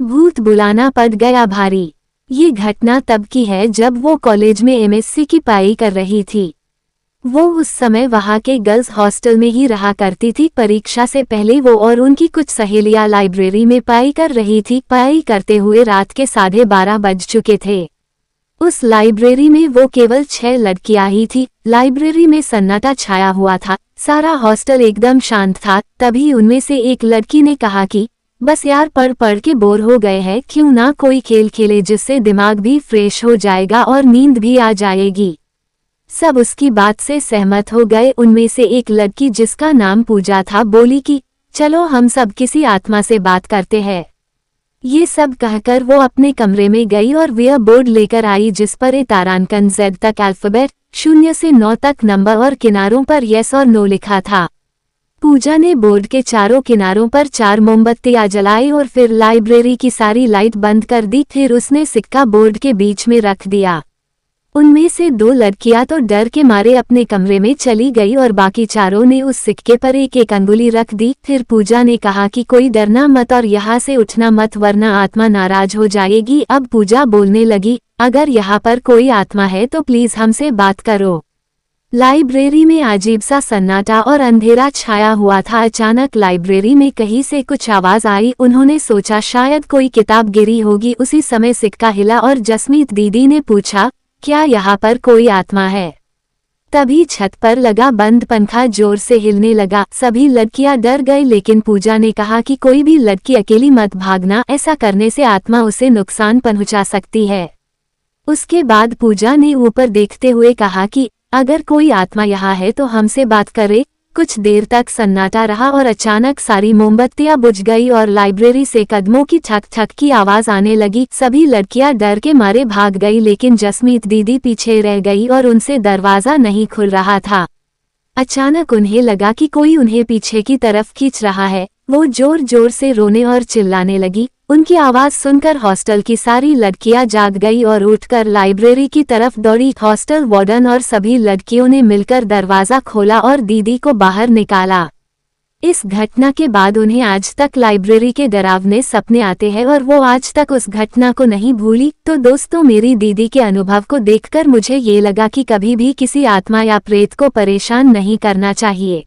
भूत बुलाना पड़ गया भारी। ये घटना तब की है जब वो कॉलेज में एमएससी की पढ़ाई कर रही थी। वो उस समय वहाँ के गर्ल्स हॉस्टल में ही रहा करती थी। परीक्षा से पहले वो और उनकी कुछ सहेलियां लाइब्रेरी में पढ़ाई कर रही थी। पढ़ाई करते हुए रात के 12:30 बज चुके थे। उस लाइब्रेरी में वो केवल 6 लड़कियां ही थी। लाइब्रेरी में सन्नाटा छाया हुआ था, सारा हॉस्टल एकदम शांत था। तभी उनमें से एक लड़की ने कहा कि बस यार, पढ़ पढ़ के बोर हो गए हैं, क्यों ना कोई खेल खेले जिससे दिमाग भी फ्रेश हो जाएगा और नींद भी आ जाएगी। सब उसकी बात से सहमत हो गए। उनमें से एक लड़की जिसका नाम पूजा था बोली कि चलो हम सब किसी आत्मा से बात करते हैं। ये सब कहकर वो अपने कमरे में गई और वह बोर्ड लेकर आई जिस पर ए तारांकन Z तक अल्फाबेट 0 से 9 तक नंबर और किनारों पर यस और नो लिखा था। पूजा ने बोर्ड के चारों किनारों पर 4 मोमबत्तियां जलाई और फिर लाइब्रेरी की सारी लाइट बंद कर दी। फिर उसने सिक्का बोर्ड के बीच में रख दिया। उनमें से 2 लड़कियां तो डर के मारे अपने कमरे में चली गई और बाकी चारों ने उस सिक्के पर एक एक अंगुली रख दी। फिर पूजा ने कहा कि कोई डरना मत और यहाँ से उठना मत वरना आत्मा नाराज हो जाएगी। अब पूजा बोलने लगी, अगर यहाँ पर कोई आत्मा है तो प्लीज हमसे बात करो। लाइब्रेरी में अजीब सा सन्नाटा और अंधेरा छाया हुआ था। अचानक लाइब्रेरी में कहीं से कुछ आवाज आई। उन्होंने सोचा शायद कोई किताब गिरी होगी। उसी समय सिक्का हिला और जसमीत दीदी ने पूछा, क्या यहाँ पर कोई आत्मा है? तभी छत पर लगा बंद पंखा जोर से हिलने लगा। सभी लड़कियां डर गई, लेकिन पूजा ने कहा कि कोई भी लड़की अकेली मत भागना, ऐसा करने से आत्मा उसे नुकसान पहुंचा सकती है। उसके बाद पूजा ने ऊपर देखते हुए कहा कि अगर कोई आत्मा यहाँ है तो हमसे बात करे। कुछ देर तक सन्नाटा रहा और अचानक सारी मोमबत्तियां बुझ गई और लाइब्रेरी से कदमों की ठक ठक की आवाज आने लगी। सभी लड़कियां डर के मारे भाग गई, लेकिन जसमीत दीदी पीछे रह गई और उनसे दरवाजा नहीं खुल रहा था। अचानक उन्हें लगा कि कोई उन्हें पीछे की तरफ खींच रहा है। वो जोर जोर से रोने और चिल्लाने लगी। उनकी आवाज सुनकर हॉस्टल की सारी लड़कियां जाग गई और उठकर लाइब्रेरी की तरफ दौड़ी। हॉस्टल वार्डन और सभी लड़कियों ने मिलकर दरवाजा खोला और दीदी को बाहर निकाला। इस घटना के बाद उन्हें आज तक लाइब्रेरी के डरावने सपने आते हैं और वो आज तक उस घटना को नहीं भूली। तो दोस्तों, मेरी दीदी के अनुभव को देखकर मुझे ये लगा कि कभी भी किसी आत्मा या प्रेत को परेशान नहीं करना चाहिए।